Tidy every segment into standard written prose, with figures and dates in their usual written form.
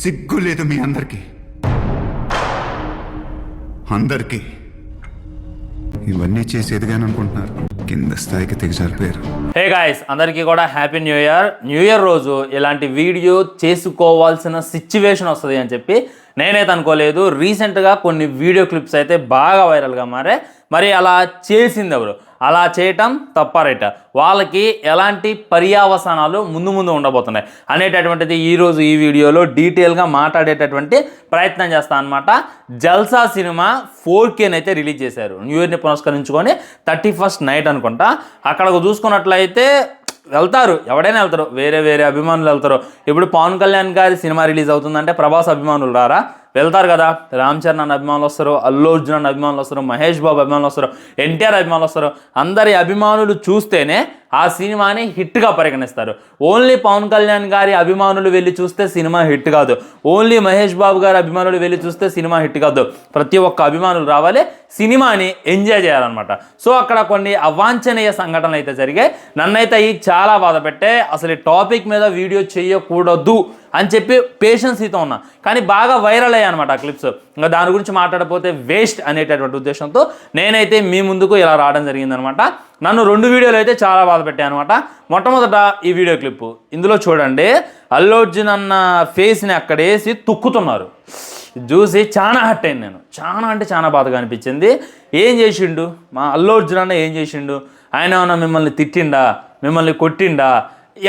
సిగ్గు లేదు మీ అందరికీ. అందరికీ ఇవన్నీ చేసి ఎదిగాననుకుంటున్నారు, కింద స్థాయికి దిగజారిపోయారు. హే గాయ్స్, అందరికీ కూడా happy new year. New year రోజు ఇలాంటి వీడియో చేసుకోవాల్సిన సిచ్యువేషన్ వస్తుంది అని చెప్పి నేనైతే అనుకోలేదు. రీసెంట్గా కొన్ని వీడియో క్లిప్స్ అయితే బాగా వైరల్గా మారే. మరి అలా చేసింది ఎవరు, అలా చేయటం తప్పారైట, వాళ్ళకి ఎలాంటి పర్యావసానాలు ముందు ముందు ఉండబోతున్నాయి అనేటటువంటిది ఈరోజు ఈ వీడియోలో డీటెయిల్గా మాట్లాడేటటువంటి ప్రయత్నం చేస్తాను అనమాట. జల్సా సినిమా 4K అయితే రిలీజ్ చేశారు. న్యూ ఇయర్ని పురస్కరించుకొని 31st నైట్ అనుకుంటా. అక్కడకు చూసుకున్నట్లయితే వెళ్తారు, ఎవడైనా వెళ్తారు, వేరే వేరే అభిమానులు వెళ్తారు. ఇప్పుడు పవన్ కళ్యాణ్ గారి సినిమా రిలీజ్ అవుతుందంటే ప్రభాస్ అభిమానులు రారా? వెళ్తారు కదా. రామ్ చరణ్ అన్న అభిమానులు వస్తారు, అల్లు అర్జున్ అన్న అభిమానులు వస్తారు, మహేష్ బాబు అభిమానులు వస్తారు, ఎన్టీఆర్ అభిమానులు వస్తారు. అందరి అభిమానులు చూస్తేనే ఆ సినిమాని హిట్గా పరిగణిస్తారు. ఓన్లీ పవన్ కళ్యాణ్ గారి అభిమానులు వెళ్ళి చూస్తే సినిమా హిట్ కాదు, ఓన్లీ మహేష్ బాబు గారి అభిమానులు వెళ్ళి చూస్తే సినిమా హిట్ కాదు. ప్రతి ఒక్క అభిమానులు రావాలి, సినిమాని ఎంజాయ్ చేయాలన్నమాట. సో అక్కడ కొన్ని అవాంఛనీయ సంఘటనలు అయితే జరిగాయి. నన్నైతే అవి చాలా బాధ పెట్టే. అసలు ఈ టాపిక్ మీద వీడియో చేయకూడదు అని చెప్పి పేషెన్సీతో ఉన్నా, కానీ బాగా వైరల్ అయ్యాయి అనమాట ఆ క్లిప్స్. ఇంకా దాని గురించి మాట్లాడకపోతే వేస్ట్ అనేటటువంటి ఉద్దేశంతో నేనైతే మీ ముందుకు ఇలా రావడం జరిగిందనమాట. నన్ను 2 వీడియోలు అయితే చాలా బాధ పెట్టాయి అనమాట. మొట్టమొదట ఈ వీడియో క్లిప్, ఇందులో చూడండి, అల్లు అర్జున్ అన్న ఫేస్ని అక్కడేసి తొక్కుతున్నారు. చూసి చాలా హట్ అయింది నేను. చాలా అంటే చాలా బాధగా అనిపించింది. ఏం చేసిండు మా అల్లు అర్జున్ అన్న? ఏం చేసిండు ఆయన? ఏమన్నా మిమ్మల్ని తిట్టిండా, మిమ్మల్ని కొట్టిండా,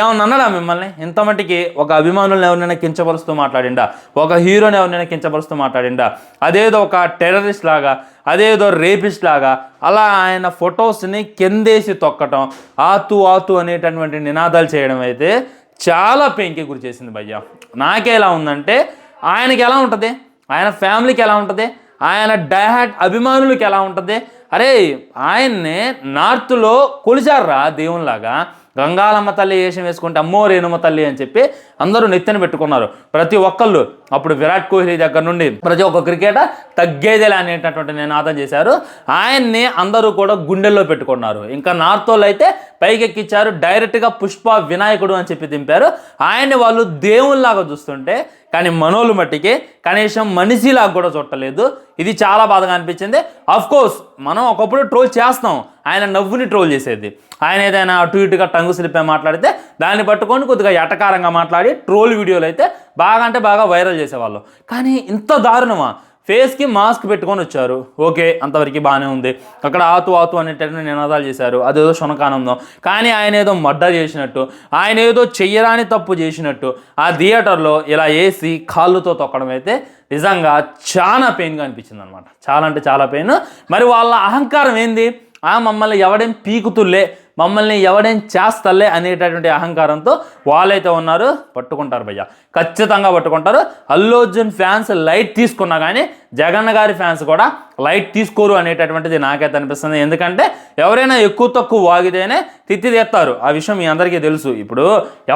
ఏమన్నా అన్నాడా మిమ్మల్ని? ఇంత మట్టికి ఒక అభిమానులను ఎవరినైనా కించపరుస్తూ మాట్లాడిండా, ఒక హీరోని ఎవరినైనా కించపరుస్తూ మాట్లాడిండా? అదేదో ఒక టెర్రరిస్ట్ లాగా, అదేదో రేపిస్ట్ లాగా అలా ఆయన ఫొటోస్ని కిందేసి తొక్కటం, ఆతు ఆతు అనేటటువంటి నినాదాలు చేయడం అయితే చాలా పెయిన్కి గురి చేసింది భయ్య. నాకే ఎలా ఉందంటే, ఆయనకి ఎలా ఉంటుంది, ఆయన ఫ్యామిలీకి ఎలా ఉంటుంది, ఆయన డైహార్డ్ అభిమానులకి ఎలా ఉంటుంది? అరే ఆయన్నే నార్త్లో కొలిచారా దేవునిలాగా. గంగాలమ్మ తల్లి వేషం వేసుకుంటే అమ్మో రేణుమ తల్లి అని చెప్పి అందరూ నెత్తిన పెట్టుకున్నారు ప్రతి ఒక్కళ్ళు. అప్పుడు విరాట్ కోహ్లీ దగ్గర నుండి ప్రతి ఒక్క క్రికెటర్ తగ్గేదేలా అనేటటువంటి నినాదం చేశారు. ఆయన్ని అందరూ కూడా గుండెల్లో పెట్టుకున్నారు. ఇంకా నార్త్ వాళ్ళు అయితే పైకెక్కిచ్చారు, డైరెక్ట్గా పుష్ప వినాయకుడు అని చెప్పి దింపారు. ఆయన్ని వాళ్ళు దేవుళ్ళలాగా చూస్తుంటే, కానీ మనోళ్ళు మట్టికి కనీసం మనిషిలాగా కూడా చూడలేదు. ఇది చాలా బాధగా అనిపించింది. కోర్స్ మనం ఒకప్పుడు ట్రోల్ చేస్తాం, ఆయన నవ్వుని ట్రోల్ చేసేది. ఆయన ఏదైనా అటు ఇటుగా టంగు స్లిప్పే మాట్లాడితే దాన్ని పట్టుకొని కొద్దిగా ఎటకారంగా మాట్లాడి ట్రోల్ వీడియోలు అయితే బాగా అంటే బాగా వైరల్ చేసేవాళ్ళు. కానీ ఇంత దారుణమా? ఫేస్కి మాస్క్ పెట్టుకొని వచ్చారు, ఓకే, అంతవరకు బాగానే ఉంది. అక్కడ ఆతు ఆతు అనేటటువంటి నినాదాలు చేశారు, అదేదో శునకానందం. కానీ ఆయన ఏదో మర్డర్ చేసినట్టు, ఆయన ఏదో చెయ్యరాని తప్పు చేసినట్టు ఆ థియేటర్లో ఇలా వేసి కాళ్ళుతో తొక్కడం అయితే నిజంగా చాలా పెయిన్గా అనిపించింది అనమాట. చాలా అంటే చాలా పెయిన్. మరి వాళ్ళ అహంకారం ఏంది? మమ్మల్ని ఎవడేం పీకుతుల్లే, మమ్మల్ని ఎవడేం చేస్తలే అనేటటువంటి అహంకారంతో వాళ్ళైతే ఉన్నారు. పట్టుకుంటారు భయ్య, ఖచ్చితంగా పట్టుకుంటారు. అల్లు అర్జున్ ఫ్యాన్స్ లైట్ తీసుకున్నా కానీ జగన్ గారి ఫ్యాన్స్ కూడా లైట్ తీసుకోరు అనేటటువంటిది నాకైతే అనిపిస్తుంది. ఎందుకంటే ఎవరైనా ఎక్కువ తక్కువ వాగితేనే తిత్తి తెస్తారు. ఆ విషయం మీ అందరికీ తెలుసు. ఇప్పుడు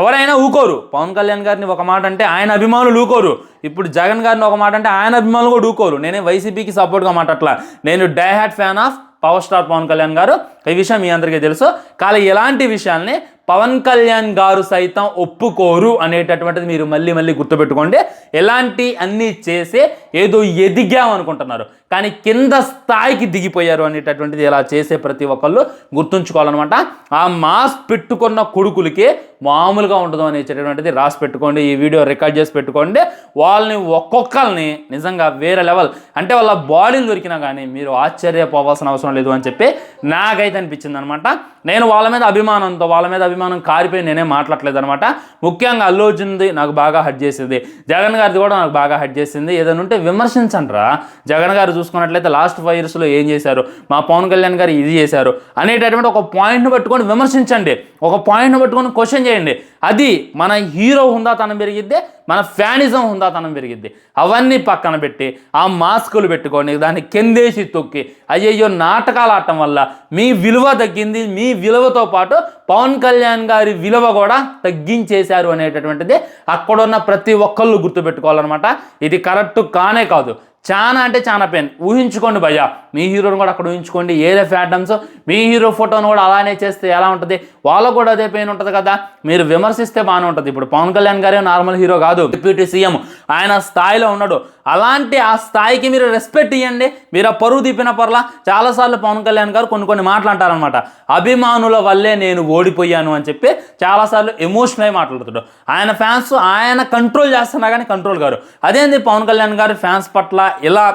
ఎవరైనా ఊకోరు. పవన్ కళ్యాణ్ గారిని ఒక మాట అంటే ఆయన అభిమానులు ఊకోరు. ఇప్పుడు జగన్ గారిని ఒక మాట అంటే ఆయన అభిమానులు కూడా ఊకోరు. నేనే వైసీపీకి సపోర్ట్గా మాట్లాడట్లా, నేను diehard fan of power star Pawan Kalyan garu. ఈ విషయం మీ అందరికీ తెలుసు. కానీ ఎలాంటి విషయాల్ని పవన్ కళ్యాణ్ గారు సైతం ఒప్పుకోరు అనేటటువంటిది మీరు మళ్ళీ మళ్ళీ గుర్తుపెట్టుకోండి. ఎలాంటి అన్నీ చేసి ఏదో ఎదిగామనుకుంటున్నారు, కానీ కింద స్థాయికి దిగిపోయారు అనేటటువంటిది ఇలా చేసే ప్రతి ఒక్కళ్ళు గుర్తుంచుకోవాలన్నమాట. ఆ మాస్క్ పెట్టుకున్న కొడుకులకి మామూలుగా ఉండదు అనేటటువంటిది రాసి పెట్టుకోండి. ఈ వీడియో రికార్డ్ చేసి పెట్టుకోండి. వాళ్ళని ఒక్కొక్కరిని నిజంగా వేరే లెవెల్, అంటే వాళ్ళ బాడీలు దొరికినా కానీ మీరు ఆశ్చర్యపోవాల్సిన అవసరం లేదు అని చెప్పి నాకైతే అనిపించింది అనమాట. నేను వాళ్ళ మీద అభిమానంతో, వాళ్ళ మీద అభిమానం కారిపోయి నేనే మాట్లాడలేదు అనమాట. ముఖ్యంగా అల్లు అర్జున్ది నాకు బాగా హట్ చేసింది, జగన్ గారిది కూడా నాకు బాగా హట్ చేసింది. ఏదైనా ఉంటే విమర్శించండిరా. జగన్ గారు చూసుకున్నట్లయితే లాస్ట్ 5 yearsలో ఏం చేశారు, మా పవన్ కళ్యాణ్ గారు ఇది చేశారు అనేటటువంటి ఒక పాయింట్ను పట్టుకొని విమర్శించండి, ఒక పాయింట్ను పట్టుకొని క్వశ్చన్ చేయండి. అది మన హీరో హుందాతనం పెరిగిద్ది, మన ఫ్యానిజం హుందాతనం పెరిగిద్ది. అవన్నీ పక్కన పెట్టి ఆ మాస్కులు పెట్టుకొని దాన్ని కిందేసి తొక్కి అయ్యయ్యో నాటకాలు ఆడటం వల్ల మీ విలువ తగ్గింది, మీ విలువతో పాటు పవన్ కళ్యాణ్ గారి విలువ కూడా తగ్గించేశారు అనేటటువంటిది అక్కడున్న ప్రతి ఒక్కళ్ళు గుర్తుపెట్టుకోవాలన్నమాట. ఇది కరెక్ట్ కానే కాదు. చాలా అంటే చాలా పెయిన్. ఊహించుకోండి భయ్యా, మీ హీరోని కూడా అక్కడ ఊహించుకోండి. ఏదే ఫ్యాటమ్స్ మీ హీరో ఫోటోను కూడా అలానే చేస్తే ఎలా ఉంటుంది? వాళ్ళకు కూడా అదే పెయిన్ ఉంటుంది కదా. మీరు విమర్శిస్తే బాగానే ఉంటుంది. ఇప్పుడు పవన్ కళ్యాణ్ గారే నార్మల్ హీరో కాదు, డిప్యూటీ సీఎం, ఆయన స్థాయిలో ఉన్నాడు. అలాంటి ఆ స్థాయికి మీరు రెస్పెక్ట్ ఇవ్వండి. మీరు ఆ పరువు తీపిన పర్లా. చాలాసార్లు పవన్ కళ్యాణ్ గారు కొన్ని మాటలు అంటారనమాట. అభిమానుల వల్లే నేను ఓడిపోయాను అని చెప్పి చాలాసార్లు ఎమోషనల్ అయి మాట్లాడుతాడు. ఆయన ఫ్యాన్స్ ఆయన కంట్రోల్ చేస్తున్నా కానీ కంట్రోల్ గారు. అదేంది పవన్ కళ్యాణ్ గారు ఫ్యాన్స్ పట్ల ఇలా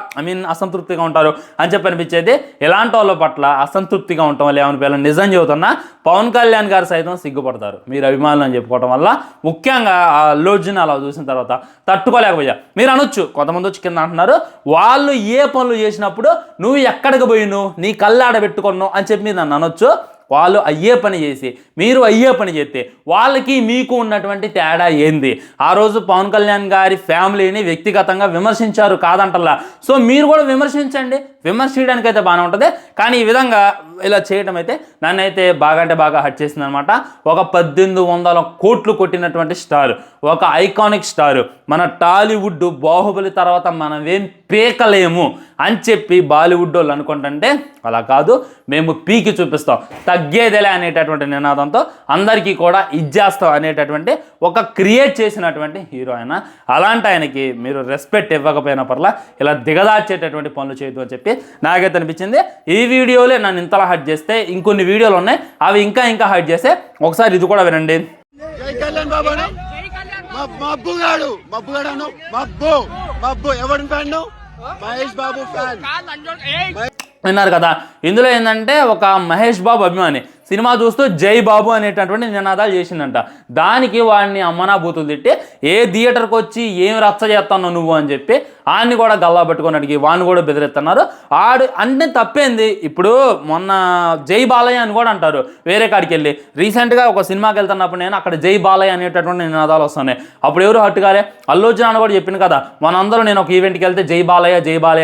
అసంతృప్తిగా ఉంటారు అని చెప్పి అనిపించేది. ఎలాంటి వాళ్ళ పట్ల అసంతృప్తిగా ఉండటం వల్ల ఏమని పిల్లలు నిజం చెబుతున్నా పవన్ కళ్యాణ్ గారు సైతం సిగ్గుపడతారు మీరు అభిమానులు అని చెప్పుకోవడం వల్ల. ముఖ్యంగా ఆ అల్లు అర్జున్ అలా చూసిన తర్వాత తట్టుకోలేకపోయా. మీరు అనొచ్చు, కొంతమంది వచ్చి కింద అంటున్నారు, వాళ్ళు ఏ పనులు చేసినప్పుడు నువ్వు ఎక్కడికి పోయిను, నీ కళ్ళాడ పెట్టుకున్నావు అని చెప్పి మీరు నన్ను అనొచ్చు. వాళ్ళు అయ్యే పని చేసి మీరు అయ్యే పని చేస్తే వాళ్ళకి మీకు ఉన్నటువంటి తేడా ఏంది? ఆ రోజు పవన్ కళ్యాణ్ గారి ఫ్యామిలీని వ్యక్తిగతంగా విమర్శించారు కాదంటల్లా. సో మీరు కూడా విమర్శించండి, విమర్శించడానికి అయితే బాగానే ఉంటుంది. కానీ ఈ విధంగా ఇలా చేయడం అయితే నన్నైతే బాగా అంటే బాగా హట్ చేసింది అనమాట. ఒక 1800 కోట్లు కొట్టినటువంటి స్టార్, ఒక ఐకానిక్ స్టార్, మన టాలీవుడ్ బాహుబలి తర్వాత మనమేం పీకలేము అని చెప్పి బాలీవుడ్ వాళ్ళు అనుకుంటుంటే అలా కాదు, మేము పీకి చూపిస్తాం, తగ్గేదేలే అనేటటువంటి నినాదంతో అందరికీ కూడా ఇచ్చేస్తాం అనేటటువంటి ఒక క్రియేట్ చేసినటువంటి హీరో ఆయన. అలాంటి ఆయనకి మీరు రెస్పెక్ట్ ఇవ్వకపోయినా పర్లా ఇలా దిగదార్చేటటువంటి పనులు చేయదు అని చెప్పి నాకైతే అనిపించింది. ఈ వీడియోలే నన్ను ఇంతలా హట్ చేస్తే ఇంకొన్ని వీడియోలు ఉన్నాయి, అవి ఇంకా హట్ చేస్తే ఒకసారి ఇది కూడా వినండి. మహేష్ బాబు ఫ్యాన్ విన్నారు కదా. ఇందులో ఏంటంటే ఒక మహేష్ బాబు అభిమాని సినిమా చూస్తూ జై బాబు అనేటటువంటి నినాదాలు చేసిందంట. దానికి వాడిని అమ్మనా బూతులు తిట్టి ఏ థియేటర్కి వచ్చి ఏం రచ్చ చేస్తాను నువ్వు అని చెప్పి ఆడిని కూడా గల్లా పెట్టుకొని అడిగి వాడిని కూడా బెదిరిస్తున్నారు. ఆడు అంటే తప్పేంది? ఇప్పుడు మొన్న జై బాలయ్య అని కూడా అంటారు వేరే కాడికి వెళ్ళి. రీసెంట్గా ఒక సినిమాకి వెళ్తున్నప్పుడు నేను అక్కడ జై బాలయ్య అనేటటువంటి నినాదాలు వస్తున్నాయి. అప్పుడు ఎవరు హట్టుగారే అల్లు అర్జున్ అని కూడా చెప్పింది కదా, మనందరూ నేను ఒక ఈవెంట్కి వెళ్తే జై బాలయ్య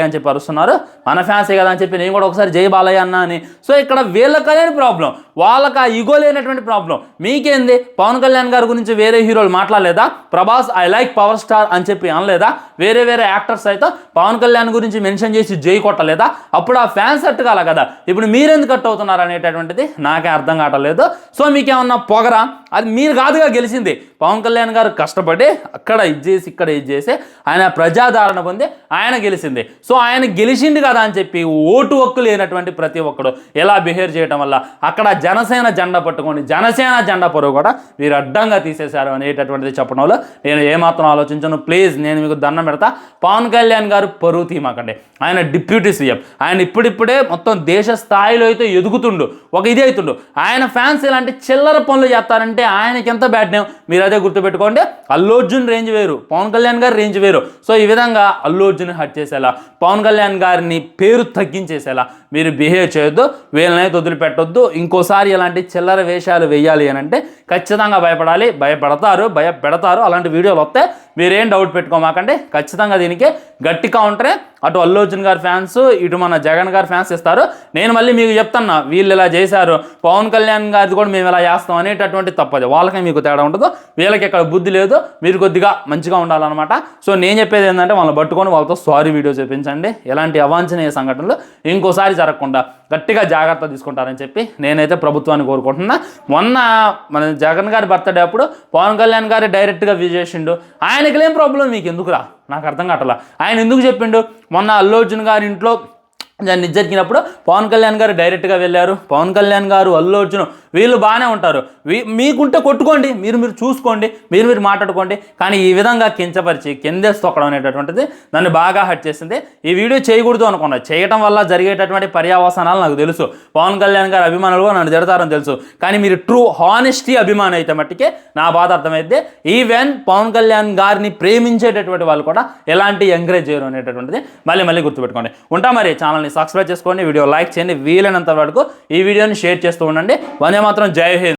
అని చెప్పి అరుస్తున్నారు, మన ఫ్యాన్సే కదా అని చెప్పి నేను కూడా ఒకసారి జై బాలయ్య అన్నా అని. సో ఇక్కడ వీళ్ళకలేని ప్రాబ్లం, వాళ్ళకి ఆ ఈగో లేనటువంటి ప్రాబ్లం. మీకేంది? పవన్ కళ్యాణ్ గారి గురించి వేరే హీరోలు మాట్లాడలేదా? Prabhas I like power star అని చెప్పి అనలేదా? వేరే యాక్టర్స్ అయితే పవన్ కళ్యాణ్ గురించి మెన్షన్ చేసి జై కొట్టలేదా? అప్పుడు ఆ ఫ్యాన్స్ అట్టు కాల కదా, ఇప్పుడు మీరెందుకు కట్ అవుతున్నారు అనేటటువంటిది నాకే అర్థం కావట్లేదు. సో మీకేమన్నా పొగరా? అది మీరు కాదుగా గెలిచింది. పవన్ కళ్యాణ్ గారు కష్టపడి అక్కడ ఇచ్చేసి ఇక్కడ ఇచ్చేసి ఆయన ప్రజాదరణ పొంది ఆయన గెలిచింది. సో ఆయన గెలిచింది కదా అని చెప్పి ఓటు హక్కు లేనటువంటి ప్రతి ఒక్కడు ఎలా బిహేవ్ చేయడం వల్ల అక్కడ జనసేన జెండా పట్టుకొని జనసేన జెండా పొరుగు కూడా మీరు అడ్డంగా తీసేశారు అనేటటువంటిది చెప్పడంలో నేను ఏమాత్రం ఆలోచించను. ప్లీజ్ నేను మీకు దండం పెడతా, పవన్ కళ్యాణ్ గారు పరువు తీమాకండి. ఆయన డిప్యూటీ సీఎం, ఆయన ఇప్పుడిప్పుడే మొత్తం దేశ స్థాయిలో అయితే ఎదుగుతుండు, ఒక ఇది అవుతుండు. ఆయన ఫ్యాన్స్ ఇలాంటి చిల్లర పనులు చేస్తారంటే ఆయనకి ఎంత బ్యాడ్ నేమ్ మీరు అదే గుర్తుపెట్టుకోండి. అల్లు అర్జున్ రేంజ్ వేరు, పవన్ కళ్యాణ్ గారి రేంజ్ వేరు. సో ఈ విధంగా అల్లు అర్జున్ హట్ చేసేలా, పవన్ కళ్యాణ్ గారిని పేరు తగ్గించేసేలా మీరు బిహేవ్ చేయొద్దు, వీళ్ళనైతే వదిలిపెట్టొద్దు. ఇంకోసారి ఇలాంటి చిల్లర వేషాలు వేయాలి అని అంటే ఖచ్చితంగా భయపడాలి, భయపెడతారు. అలాంటి వీడియోలు వస్తే మీరేం డౌట్ పెట్టుకోమాకండి. ఖచ్చితంగా దీనికి గట్టి కౌంటరే అటు అల్లు అర్జున్ గారి ఫ్యాన్స్, ఇటు మన జగన్ గారి ఫ్యాన్స్ ఇస్తారు. నేను మళ్ళీ మీకు చెప్తున్నా, వీళ్ళు ఇలా చేశారు, పవన్ కళ్యాణ్ గారిది కూడా మేము ఇలా చేస్తాం అనేటటువంటి తప్పది. వాళ్ళకే మీకు తేడా ఉండదు, వీళ్ళకి ఇక్కడ బుద్ధి లేదు. మీరు కొద్దిగా మంచిగా ఉండాలన్నమాట. సో నేను చెప్పేది ఏంటంటే వాళ్ళని పట్టుకొని వాళ్ళతో సారీ వీడియో చూపించండి. ఎలాంటి అవాంఛనీయ సంఘటనలు ఇంకోసారి జరగకుండా గట్టిగా జాగ్రత్త తీసుకుంటారని చెప్పి నేనైతే ప్రభుత్వాన్ని కోరుకుంటున్నా. మొన్న మన జగన్ గారి బర్త్డే అప్పుడు పవన్ కళ్యాణ్ గారి డైరెక్ట్గా విజ్ చేసిండు. ఆయనకి ఏం ప్రాబ్లం, మీకు ఎందుకురా నాకు అర్థం కావట్లా. ఆయన ఎందుకు చెప్పిండు? మొన్న అల్లు అర్జున్ గారి ఇంట్లో దాన్ని జరిగినప్పుడు పవన్ కళ్యాణ్ గారు డైరెక్ట్గా వెళ్ళారు. పవన్ కళ్యాణ్ గారు, అల్లు అర్జున్ వీళ్ళు బాగానే ఉంటారు, మీకుంటే కొట్టుకోండి, మీరు చూసుకోండి, మీరు మాట్లాడుకోండి. కానీ ఈ విధంగా కించపరిచి కిందేసి తొక్కడం అనేటటువంటిది నన్ను బాగా హట్ చేసింది. ఈ వీడియో చేయకూడదు అనుకున్నా, చేయడం వల్ల జరిగేటటువంటి పర్యావసనాలు నాకు తెలుసు. పవన్ కళ్యాణ్ గారి అభిమానులు నన్ను తిడతారని తెలుసు. కానీ మీరు ట్రూ హానెస్టీ అభిమానం అయితే మట్టికే నా బాధ అర్థమైతే. ఈవెన్ పవన్ కళ్యాణ్ గారిని ప్రేమించేటటువంటి వాళ్ళు కూడా ఎలాంటి ఎంకరేజ్ చేయరు అనేటటువంటిది మళ్ళీ గుర్తుపెట్టుకోండి. ఉంటా మరి. ఛానల్ని సబ్స్క్రైబ్ చేసుకోండి, వీడియో లైక్ చేయండి, వీలైనంత వరకు ఈ వీడియోని షేర్ చేస్తూ ఉండండి. వందే మాత్రం, జై హింద్.